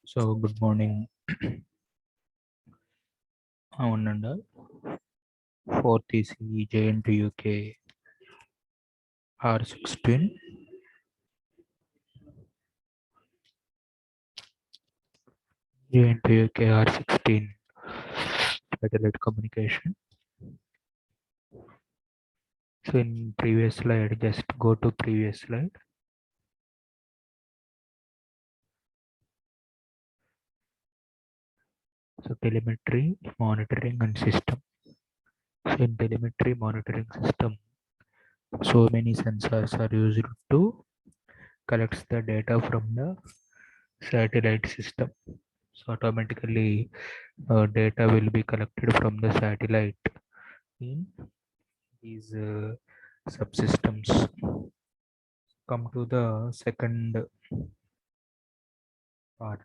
So good morning, Avananda. Fourth EC JNT UK R16 JNT UK R16 satellite communication. So in previous slide, just go to previous slide. So telemetry monitoring and system. So in telemetry monitoring system, so many sensors are used to collect the data from the satellite system. So automatically data will be collected from the satellite in these subsystems. Come to the second part.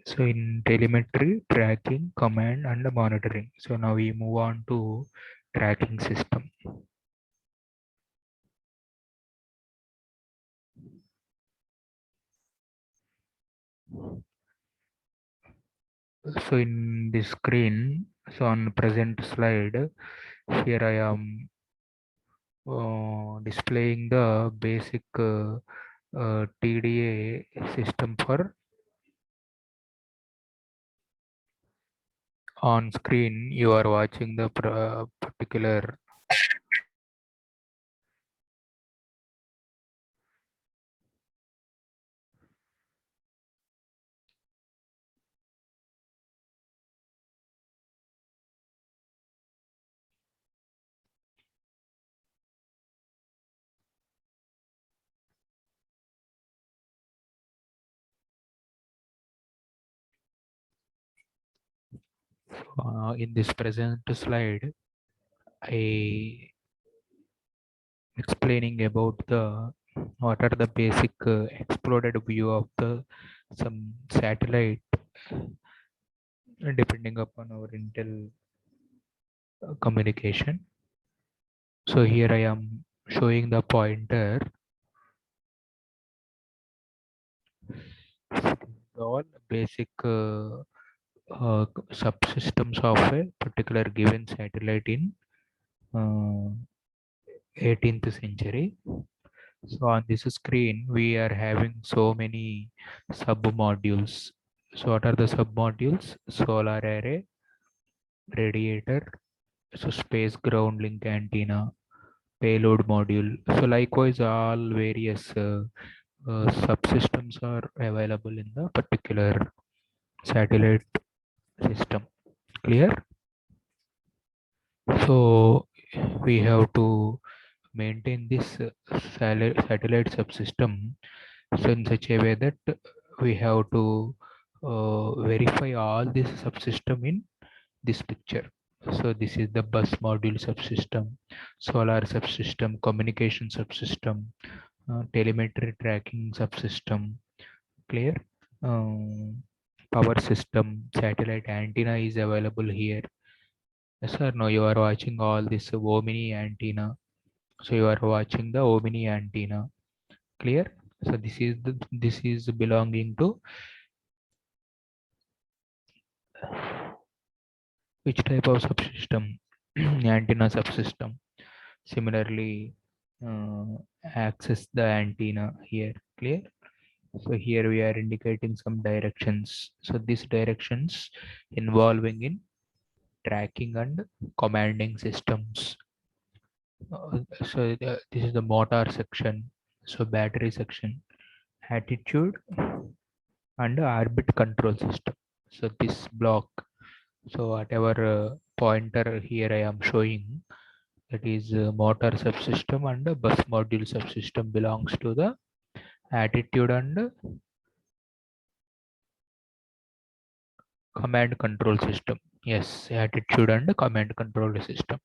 So in telemetry, tracking, command and monitoring. So now we move on to tracking system. So in this screen, so on present slide, here I am displaying the basic TDA system for on screen. You are watching the particular. In this present slide, I explaining about the what are the basic exploded view of the some satellite depending upon our Intel communication. So here I am showing the pointer. All basic subsystems of a particular given satellite in uh, 18th century. So on this screen, we are having so many sub modules. So what are the sub modules? Solar array, radiator, so space ground link antenna, payload module. So likewise, all various subsystems are available in the particular satellite system. Clear? So we have to maintain this satellite subsystem so in such a way that we have to verify all this subsystem in this picture. So this is the bus module subsystem, solar subsystem, communication subsystem, telemetry tracking subsystem. Clear? Power system, satellite antenna is available here. Yes or no? You are watching all this Omni antenna. So you are watching the Omni antenna. Clear? So this is belonging to which type of subsystem? Antenna subsystem. Similarly, access the antenna here. Clear? So here we are indicating some directions. So these directions involving in tracking and commanding systems. This is the motor section. So battery section, attitude and orbit control system. So this block. So whatever pointer here I am showing, that is motor subsystem and bus module subsystem belongs to the attitude and command control system. Yes, attitude and command control system.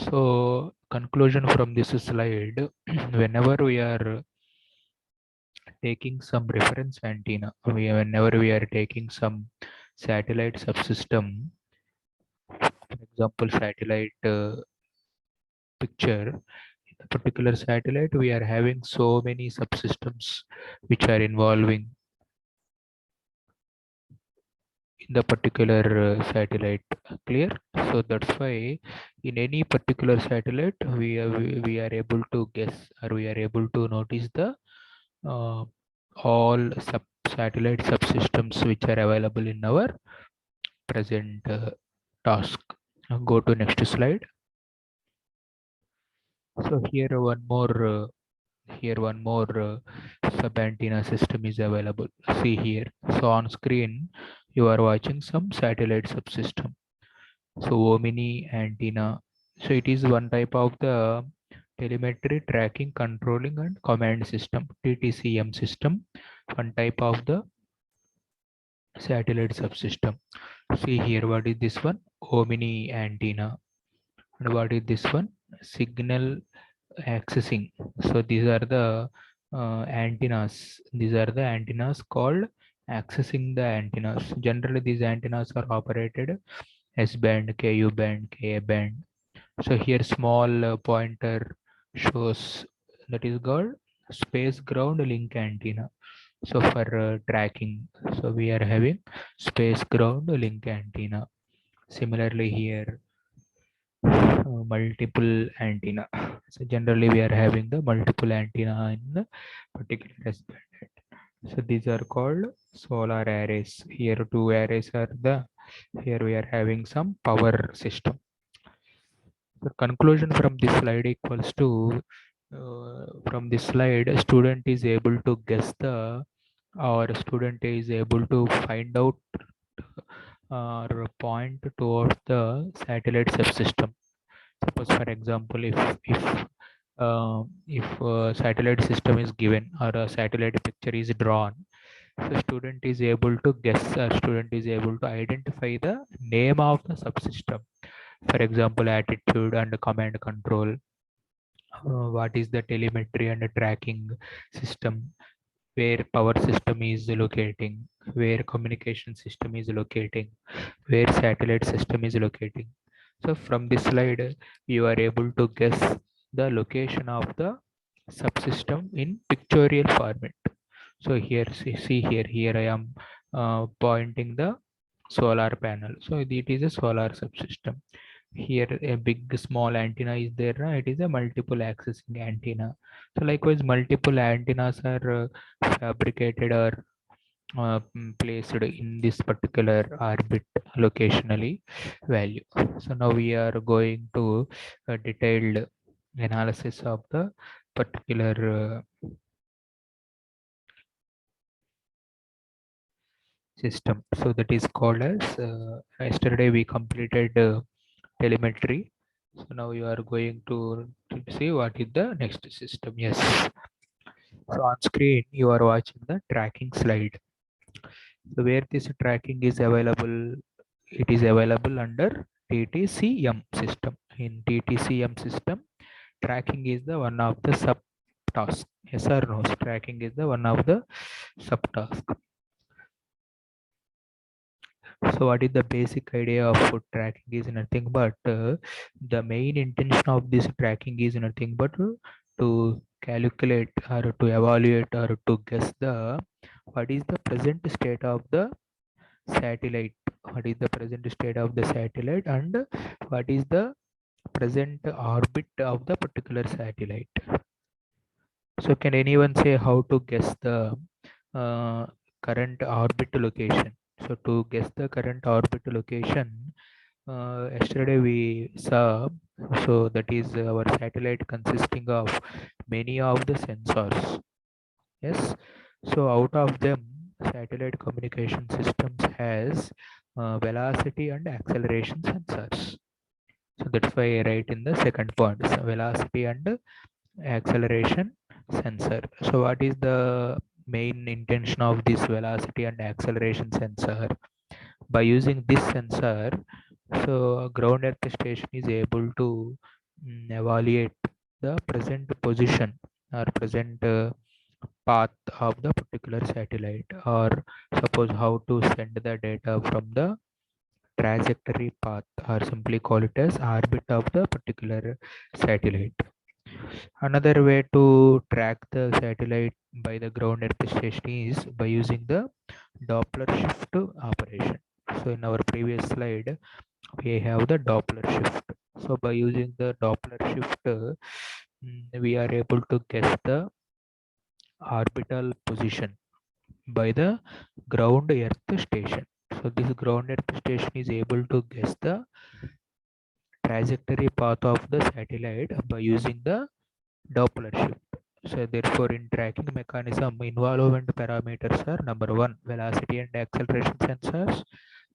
So conclusion from this slide, whenever we are taking some reference antenna, whenever we are taking some satellite subsystem, For example, satellite picture. In a particular satellite, we are having so many subsystems which are involving in the particular satellite. Clear? So that's why in any particular satellite we are able to guess, or we are able to notice the uh, all satellite subsystems which are available in our present task. Go to next slide. So here one more sub antenna system is available. See here. So on screen you are watching some satellite subsystem. So Omni antenna. So it is one type of the telemetry tracking, controlling and command system, TTCM system. One type of the satellite subsystem. See here, what is this one? Omni antenna. And what is this one? Signal accessing. So these are the antennas. These are the antennas called accessing the antennas. Generally, these antennas are operated S band, KU band, Ka band. So here small pointer shows that is called space ground link antenna. So for tracking, so we are having space ground link antenna. Similarly here multiple antenna. So generally we are having the multiple antenna in the particular aspect. So these are called solar arrays. Here two arrays are the, here we are having some power system. The conclusion from this slide equals to from this slide a student is able to guess the, or student is able to find out or point towards the satellite subsystem. Suppose for example, if a satellite system is given or a satellite picture is drawn, so student is able to guess, or student is able to identify the name of the subsystem. For example, attitude and command control, what is the telemetry and tracking system, where power system is locating, where communication system is locating, where satellite system is locating. So from this slide you are able to guess the location of the subsystem in pictorial format. So here, see here, here I am pointing the solar panel. So it is a solar subsystem. Here a big small antenna is there, it is a multiple accessing antenna. So likewise multiple antennas are fabricated or placed in this particular orbit locationally value. So now we are going to a detailed analysis of the particular system. So that is called as yesterday we completed telemetry. So now you are going to see what is the next system. Yes. So on screen you are watching the tracking slide. So where this tracking is available, it is available under TTCM system. In TTCM system, tracking is the one of the sub task. Yes or no? Tracking is the one of the subtask. So what is the basic idea of food tracking is nothing but the main intention of this tracking is nothing but to calculate or to evaluate or to guess the what is the present state of the satellite, what is the present state of the satellite, and what is the present orbit of the particular satellite. So can anyone say how to guess the current orbit location? So to guess the current orbit location, yesterday we saw, so that is our satellite consisting of many of the sensors. Yes. So out of them, satellite communication systems has velocity and acceleration sensors. So that's why I write in the second point, so velocity and acceleration sensor. So what is the main intention of this velocity and acceleration sensor? By using this sensor, so ground earth station is able to evaluate the present position or present path of the particular satellite, or suppose how to send the data from the trajectory path, or simply call it as orbit of the particular satellite. Another way to track the satellite by the ground earth station is by using the Doppler shift operation. So in our previous slide, we have the Doppler shift. So by using the Doppler shift, we are able to guess the orbital position by the ground earth station. So this ground earth station is able to guess the trajectory path of the satellite by using the Doppler shift. So therefore, in tracking mechanism, involvement parameters are number one, velocity and acceleration sensors.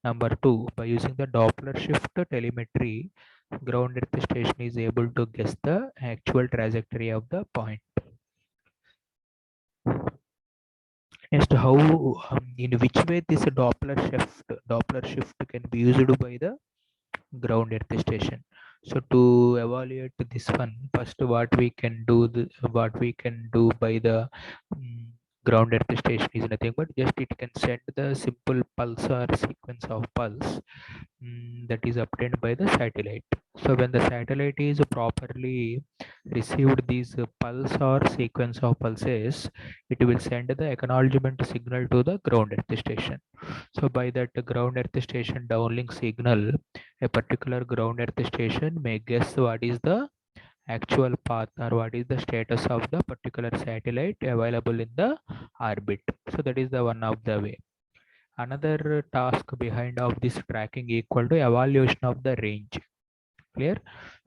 Number two, by using the Doppler shift telemetry, ground earth station is able to guess the actual trajectory of the point. Next, how in which way this Doppler shift can be used by the ground earth station. So to evaluate this one, first what we can do by the ground earth station is nothing but just it can send the simple pulse or sequence of pulse that is obtained by the satellite. So when the satellite is properly received these pulse or sequence of pulses, it will send the acknowledgement signal to the ground earth station. So by that ground earth station downlink signal, a particular ground earth station may guess what is the actual path or what is the status of the particular satellite available in the orbit. So that is the one of the way. Another task behind of this tracking equal to evaluation of the range. Clear?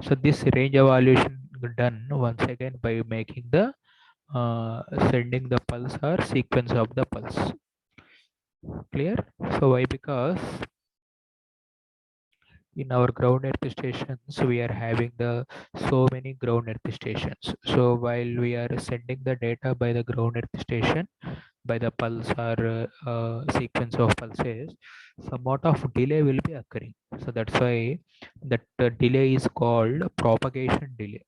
So this range evaluation done once again by making the sending the pulse or sequence of the pulse. Clear? So why? Because in our ground earth stations we are having the so many ground earth stations. So while we are sending the data by the ground earth station by the pulse or sequence of pulses, somewhat of delay will be occurring. So that's why that delay is called propagation delay.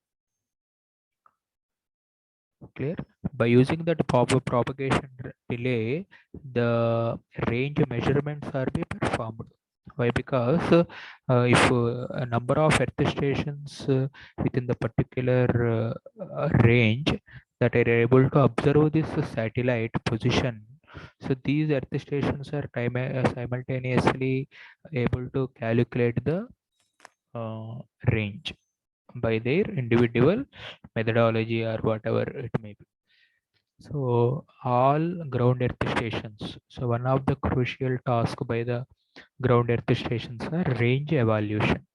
Clear? By using that propagation delay, the range measurements are be performed. Why? Because if a number of earth stations within the particular range that are able to observe this satellite position, so these earth stations are simultaneously able to calculate the range by their individual methodology or whatever it may be. So all ground earth stations. So one of the crucial tasks by the ground earth stations are range evaluation.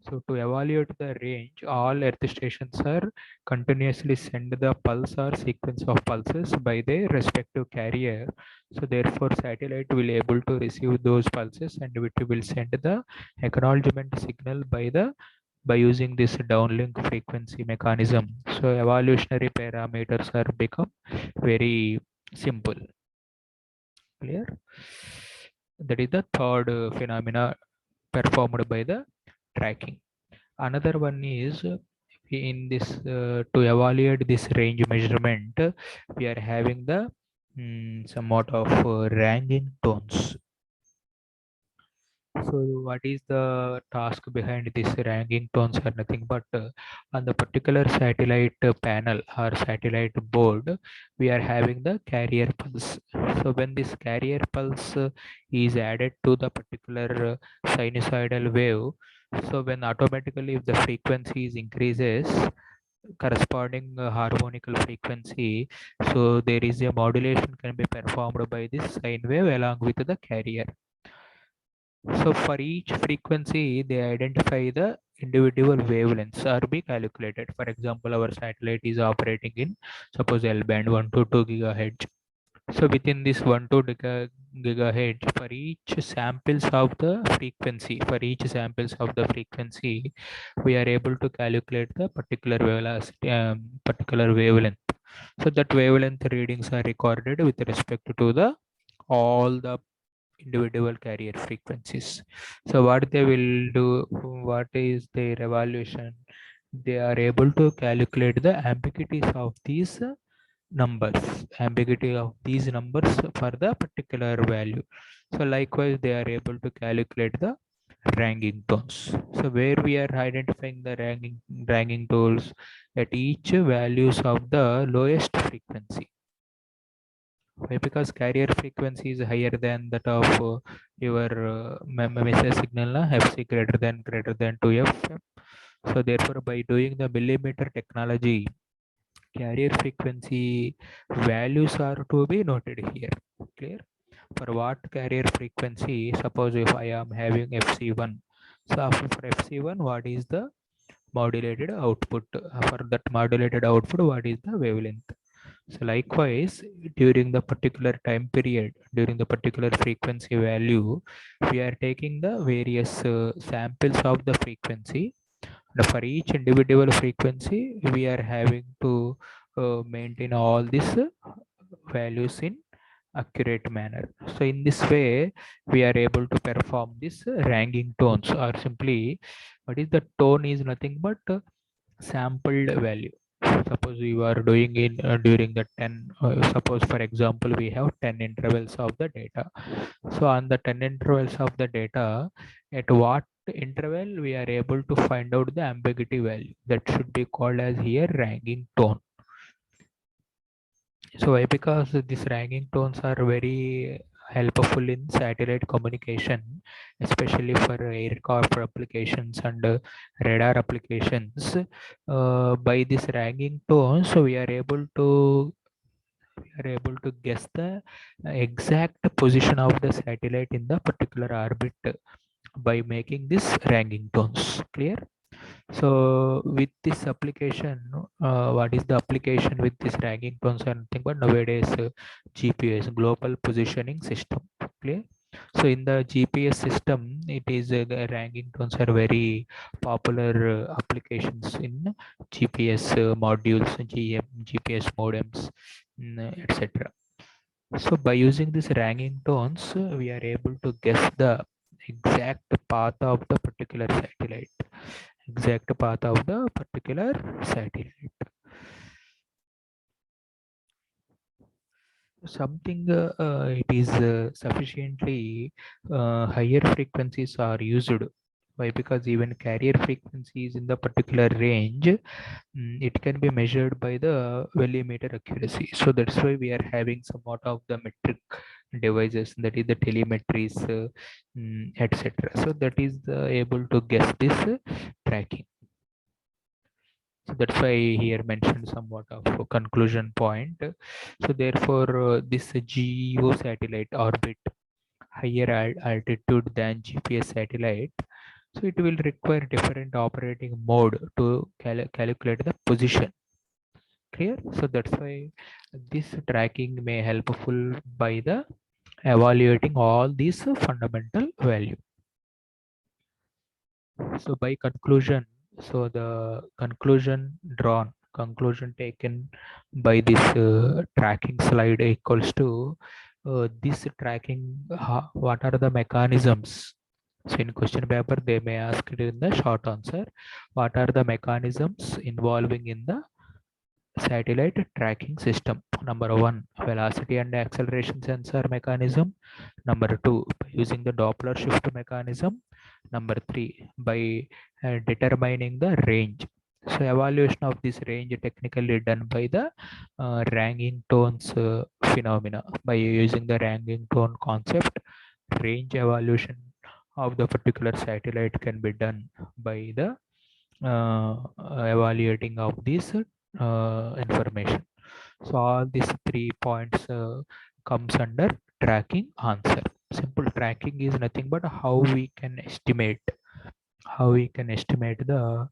So to evaluate the range, all earth stations are continuously send the pulse or sequence of pulses by their respective carrier. So therefore satellite will able to receive those pulses and it will send the acknowledgement signal by using this downlink frequency mechanism. So evolutionary parameters are become very simple. Clear? That is the third phenomena performed by the tracking. Another one is in this to evaluate this range measurement, we are having the somewhat of ranging tones. So what is the task behind this ranking tones are nothing but on the particular satellite panel or satellite board, we are having the carrier pulse. So when this carrier pulse is added to the particular sinusoidal wave, so when automatically if the frequency is increases, corresponding harmonical frequency, so there is a modulation can be performed by this sine wave along with the carrier. So for each frequency, they identify the individual wavelengths are be calculated. For example, our satellite is operating in suppose L band 122 gigahertz. So within this 122 gigahertz, for each samples of the frequency, we are able to calculate the particular velocity, particular wavelength. So that wavelength readings are recorded with respect to the all the individual carrier frequencies. So what they will do, what is their evaluation? They are able to calculate the ambiguities of these ambiguity of these numbers for the particular value. So likewise, they are able to calculate the ranking tones. So where we are identifying the ranking tools at each values of the lowest frequency. Why? Because carrier frequency is higher than that of your message signal, FC greater than 2f. So therefore, by doing the millimeter technology, carrier frequency values are to be noted here. Clear? For what carrier frequency? Suppose if I am having FC1, so after for FC1, what is the modulated output? For that modulated output, what is the wavelength? So likewise, during the particular time period, during the particular frequency value, we are taking the various samples of the frequency. And for each individual frequency, we are having to maintain all these values in accurate manner. So in this way, we are able to perform this ranking tones, or simply what is the tone is nothing but sampled value. Suppose you are doing in during the 10, suppose for example we have 10 intervals of the data. So on the 10 intervals of the data, at what interval we are able to find out the ambiguity value, that should be called as here ranking tone. So why? Because these ranking tones are very helpful in satellite communication, especially for aircraft applications and radar applications. By this ranking tones, so we are able to guess the exact position of the satellite in the particular orbit by making this ranking tones. Clear? So with this application, what is the application with this ranking tones and nothing but nowadays GPS, global positioning system. Clear? So in the GPS system, it is the ranking tones are very popular applications in GPS modules, GPS modems, etc. So by using this ranking tones, we are able to guess the exact path of the particular satellite. Exact path of the particular satellite. Something it is sufficiently higher frequencies are used. Why? Because even carrier frequencies in the particular range, it can be measured by the millimeter accuracy. So that's why we are having somewhat of the metric devices, that is the telemetries, etc. So that is able to guess this tracking. So that's why I here mentioned somewhat of a conclusion point. So therefore, this GEO satellite orbit higher altitude than GPS satellite. So it will require different operating mode to calculate the position. Clear? So that's why this tracking may helpful by the evaluating all these fundamental value. So by conclusion, so the conclusion taken by this tracking slide equals to this tracking, what are the mechanisms? So in question paper, they may ask it in the short answer. What are the mechanisms involving in the satellite tracking system? Number one, velocity and acceleration sensor mechanism. Number two, by using the Doppler shift mechanism. Number three, by determining the range. So evaluation of this range technically done by the ranking tones phenomena. By using the ranking tone concept, range evaluation of the particular satellite can be done by the evaluating of this information. So all these 3 points comes under tracking answer. Simple tracking is nothing but how we can estimate the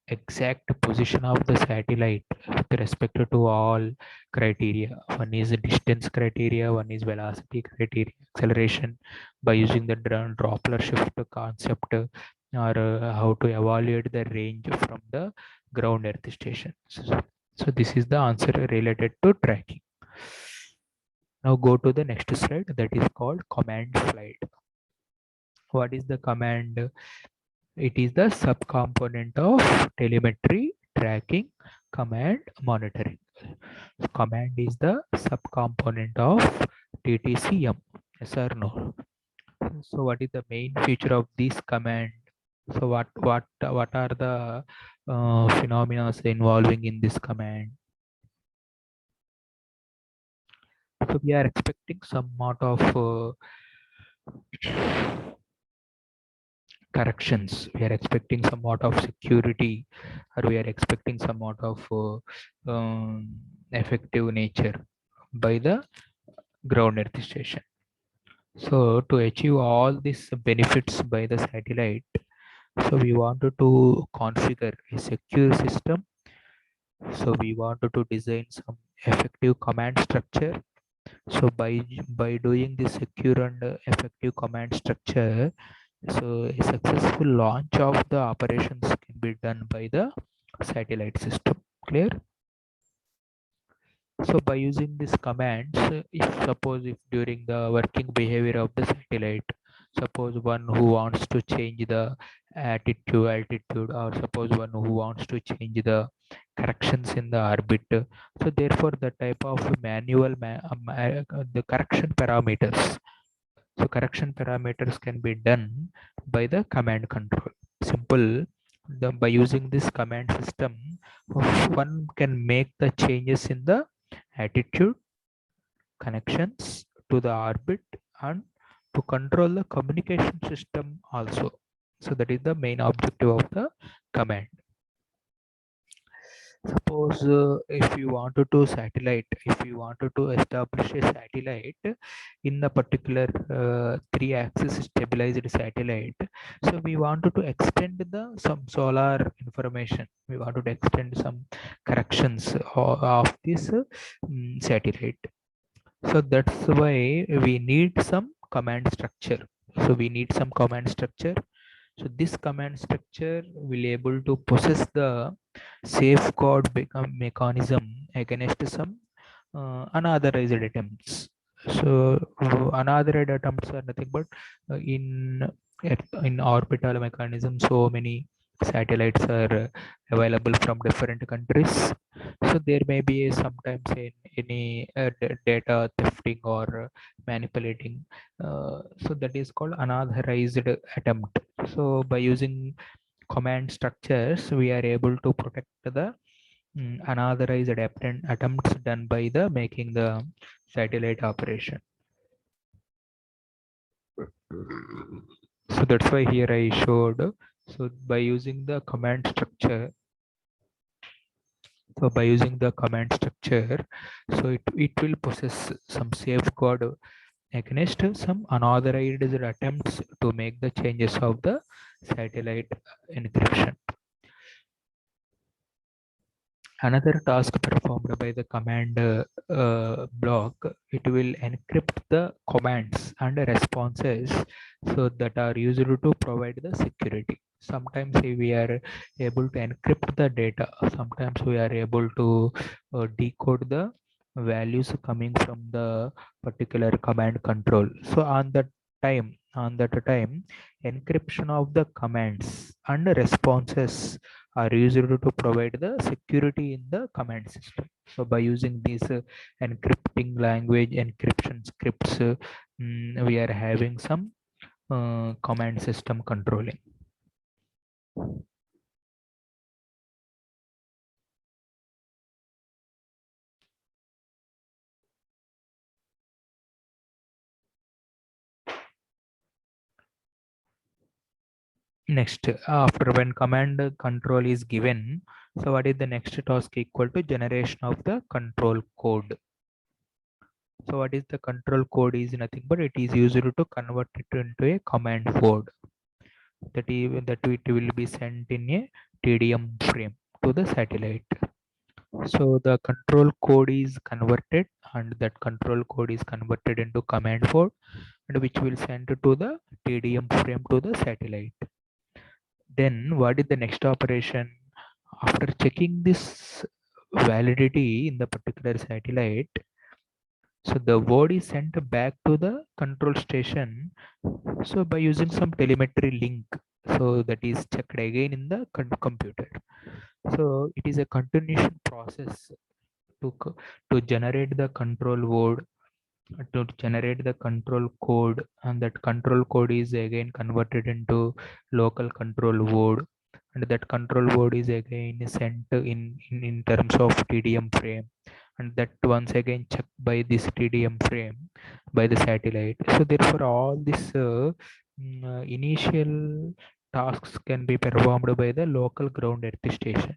exact position of the satellite with respect to all criteria. One is distance criteria, one is velocity criteria, acceleration, by using the Doppler shift concept, or how to evaluate the range from the ground earth station. So this is the answer related to tracking. Now go to the next slide, that is called command slide. What is the command? It is the subcomponent of telemetry, tracking, command, monitoring. Command is the subcomponent of TTCM. Yes or no? So what is the main feature of this command? So what are the phenomena involving in this command? So we are expecting some amount of corrections. We are expecting some amount of security, or we are expecting some amount of effective nature by the ground earth station. So to achieve all these benefits by the satellite, so we wanted to configure a secure system. So we wanted to design some effective command structure. So by doing this secure and effective command structure, so a successful launch of the operations can be done by the satellite system. Clear? So by using these commands, if suppose if during the working behavior of the satellite, suppose one who wants to change the attitude, altitude, or suppose one who wants to change the corrections in the orbit. So therefore, the type of manual the correction parameters. So correction parameters can be done by the command control. Simple. By using this command system, one can make the changes in the attitude, connections to the orbit, and to control the communication system also. So that is the main objective of the command. Suppose if you wanted to satellite, if you wanted to establish a satellite in the particular 3-axis stabilized satellite, so we wanted to extend the some solar information. We wanted to extend some corrections of this satellite. So that's why we need some command structure. So we need some command structure. So this command structure will able to possess the safeguard mechanism against some unauthorized attempts. So unauthorized attempts are nothing but in orbital mechanism. So many satellites are available from different countries. So there may be sometimes in any data thefting or manipulating. So that is called unauthorized attempt. So by using command structures, we are able to protect the unauthorized attempts done by the making the satellite operation. So that's why here I showed. So by using the command structure, so by using the command structure, so it will possess some safeguard against some unauthorized attempts to make the changes of the satellite encryption. Another task performed by the command block, it will encrypt the commands and responses so that are used to provide the security. Sometimes we are able to encrypt the data. Sometimes we are able to decode the values coming from the particular command control. So on that time, encryption of the commands and responses are used to provide the security in the command system. So by using these encrypting language encryption scripts, we are having some command system controlling. Next, after when command control is given, so what is the next task? Equal to generation of the control code. So what is the control code? Is nothing but it is used to convert it into a command code that it will be sent in a TDM frame to the satellite. So the control code is converted, and that control code is converted into command code, and which will send to the TDM frame to the satellite. Then what is the next operation? After checking this validity in the particular satellite, so the word is sent back to the control station. So by using some telemetry link, so that is checked again in the computer. So it is a continuation process to generate the control word to generate the control code, and that control code is again converted into local control word, and that control word is again sent in terms of TDM frame, and that once again checked by this TDM frame by the satellite. So therefore all this initial tasks can be performed by the local ground earth station.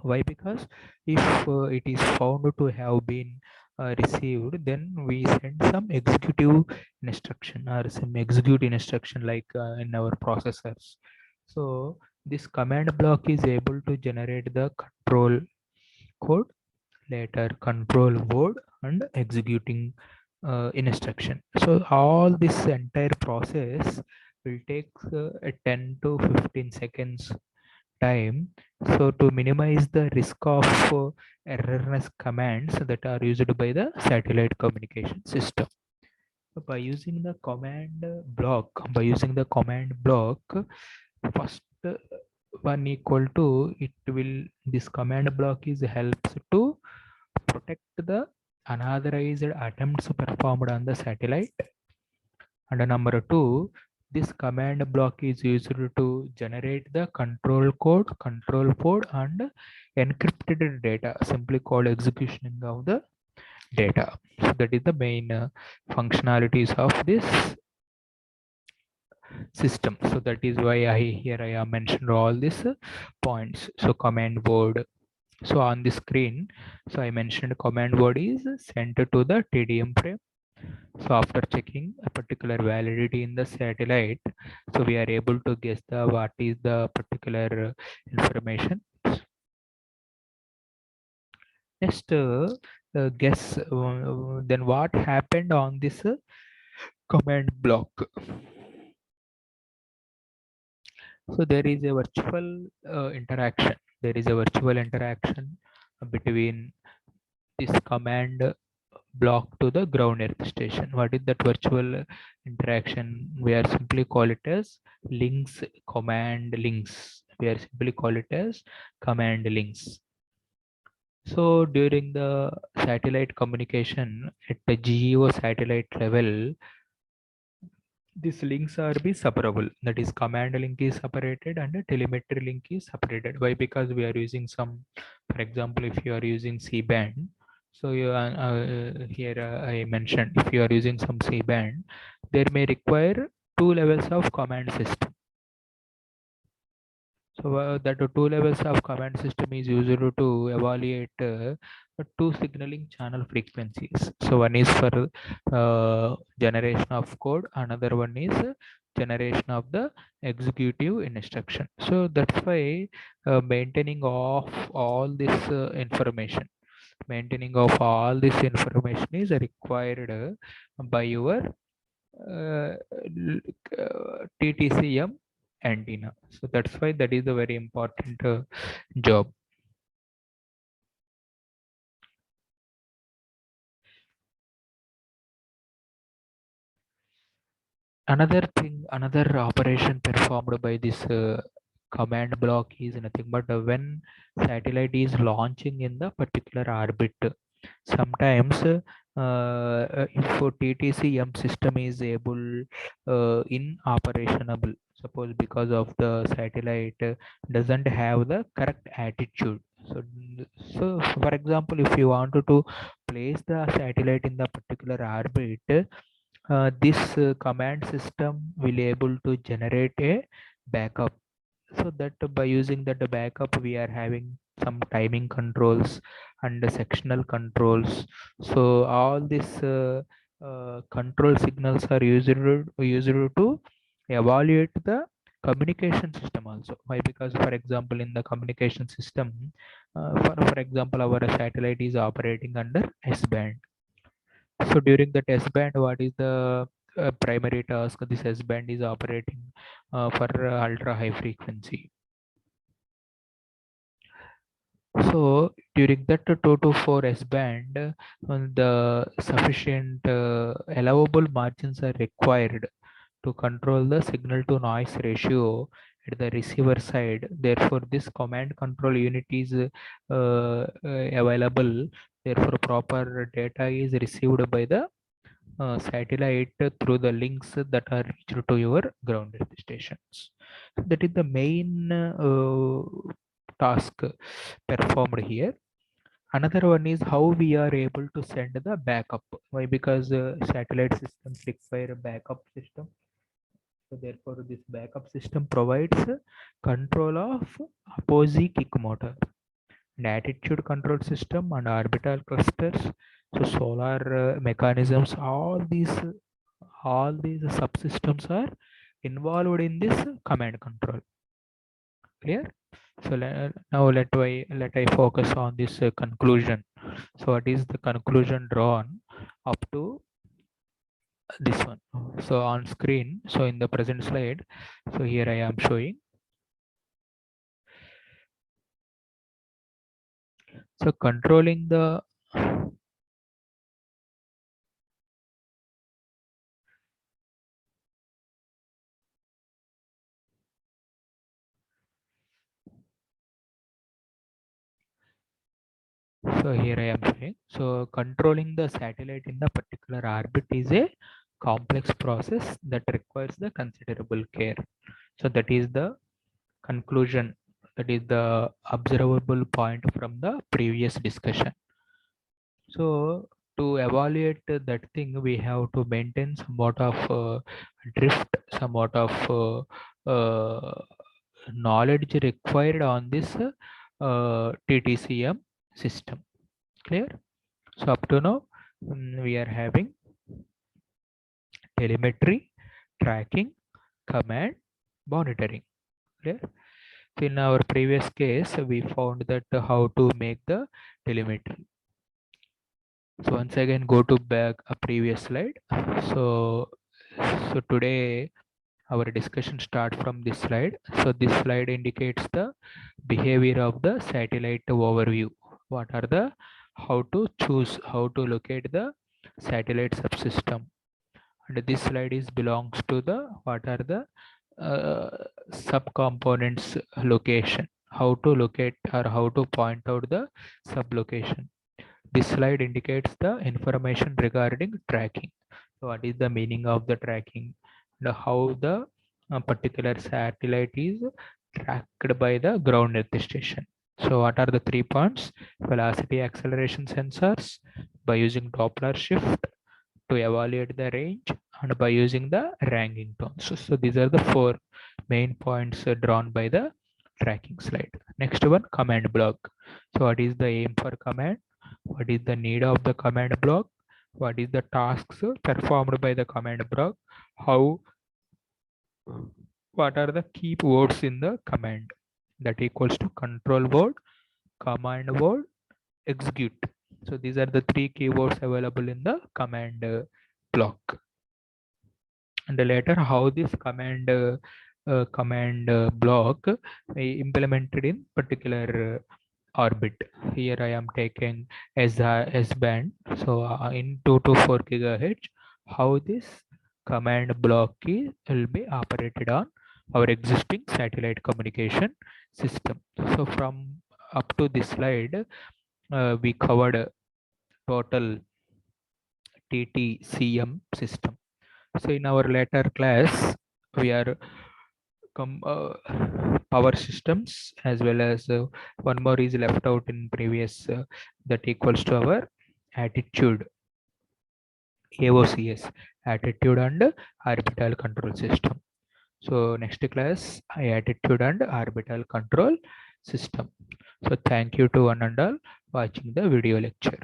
Why? Because if it is found to have been received, then we send some executive instruction or some execute instruction like in our processors. So this command block is able to generate the control code, later control word, and executing instruction. So all this entire process will take a 10 to 15 seconds time. So to minimize the risk of erroneous commands that are used by the satellite communication system. So by using the command block, first one equal to it will, this command block is helps to protect the unauthorized attempts performed on the satellite. And number two, this command block is used to generate the control code, and encrypted data, simply called execution of the data. So that is the main functionalities of this system. So that is why I have mentioned all these points. So command word. So on the screen, so I mentioned command word is sent to the TDM frame. So after checking a particular validity in the satellite, so we are able to guess the what is the particular information. Next, guess then what happened on this command block. So there is a virtual interaction. There is a virtual interaction between this command block to the ground earth station. What is that virtual interaction? We are simply call it as links, command links. We are simply call it as command links. So during the satellite communication at the GEO satellite level, these links are be separable. That is, command link is separated and the telemetry link is separated. Why? Because we are using some, for example, if you are using C-band, so you are here I mentioned, if you are using some C-band, there may require two levels of command system. So that two levels of command system is used to evaluate two signaling channel frequencies. So one is for generation of code, another one is generation of the executive instruction. So that's why maintaining of all this information, maintaining of all this information is required by your uh, TTCM antenna. So that's why that is a very important job. Another thing, another operation performed by this command block is nothing but when satellite is launching in the particular orbit. Sometimes if TTCM system is able in operationable, suppose because of the satellite doesn't have the correct attitude. So, for example, if you wanted to place the satellite in the particular orbit, this command system will able to generate a backup. So that by using that backup, we are having some timing controls and sectional controls. So all these control signals are used to evaluate the communication system also. Why? Because for example, in the communication system, for example, our satellite is operating under S-band. So during the test band, what is the primary task? This S band is operating for ultra high frequency. So during that 2 to 4 S band, the sufficient allowable margins are required to control the signal to noise ratio at the receiver side. Therefore, this command control unit is available. Therefore, proper data is received by the satellite through the links that are reached to your ground stations. That is the main task performed here. Another one is how we are able to send the backup. Why? Because satellite systems require a backup system. So therefore, this backup system provides control of opposing kick motor and attitude control system and orbital clusters. So solar mechanisms, all these subsystems are involved in this command control. Clear? So now let I focus on this conclusion. So what is the conclusion drawn up to this one? So on screen, so in the present slide, so here I am showing. So controlling the So here I am saying, so controlling the satellite in the particular orbit is a complex process that requires the considerable care. So that is the conclusion, that is the observable point from the previous discussion. So to evaluate that thing, we have to maintain somewhat of drift, somewhat of knowledge required on this TTCM system. Clear? So up to now, we are having telemetry, tracking, command, monitoring. Clear? So in our previous case, we found that how to make the telemetry. So once again, go to back a previous slide. So today our discussion start from this slide. So this slide indicates the behavior of the satellite overview. What are the, how to choose, how to locate the satellite subsystem. And this slide is belongs to the, what are the subcomponents location, how to locate or how to point out the sublocation. This slide indicates the information regarding tracking. So what is the meaning of the tracking, and how the particular satellite is tracked by the ground earth station. So what are the 3 points? Velocity acceleration sensors by using Doppler shift to evaluate the range, and by using the ranking tones. So these are the 4 main points drawn by the tracking slide. Next one, command block. So what is the aim for command? What is the need of the command block? What is the tasks performed by the command block? How, what are the key words in the command? That equals to control word, command word, execute. So these are the 3 keywords available in the command block. And later how this command block implemented in particular orbit. Here I am taking S band. So in 2 to 4 gigahertz, how this command block will be operated on our existing satellite communication system. So from up to this slide, we covered total TTCM system. So in our later class, we are power systems, as well as one more is left out in previous, that equals to our attitude, AOCS, attitude and orbital control system. So next class, attitude and orbital control system. So thank you to one and all watching the video lecture.